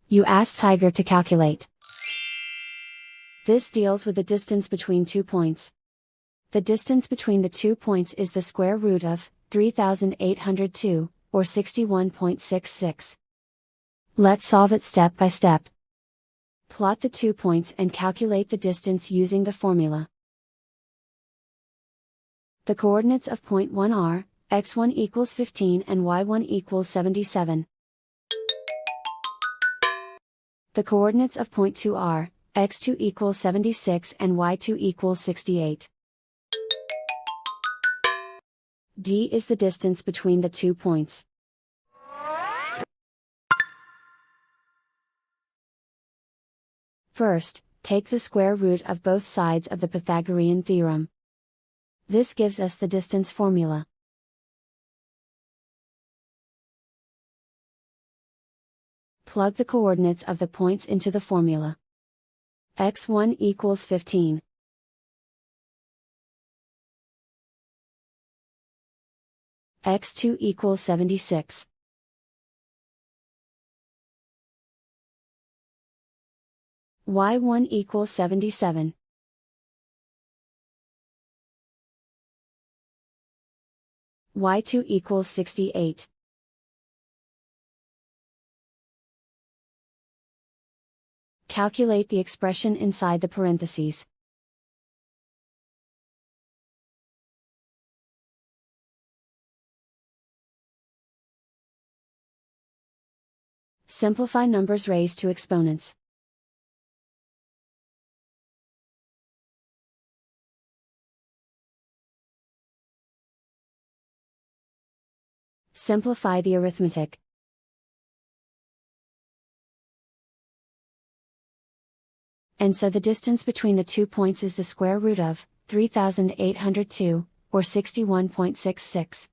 You ask Tiger to calculate. This deals with the distance between 2 points. The distance between the 2 points is the square root of 3,802, or 61.66. Let's solve it step by step. Plot the 2 points and calculate the distance using the formula. The coordinates of point 1 are, x1 equals 15 and y1 equals 77. The coordinates of point 2 are, x2 equals 76 and y2 equals 68. D is the distance between the 2 points. First, take the square root of both sides of the Pythagorean theorem. This gives us the distance formula. Plug the coordinates of the points into the formula. x1 equals 15. x2 equals 76. y1 equals 77. y2 equals 68. Calculate the expression inside the parentheses. Simplify numbers raised to exponents. Simplify the arithmetic. And so the distance between the 2 points is the square root of 3,802, or 61.66.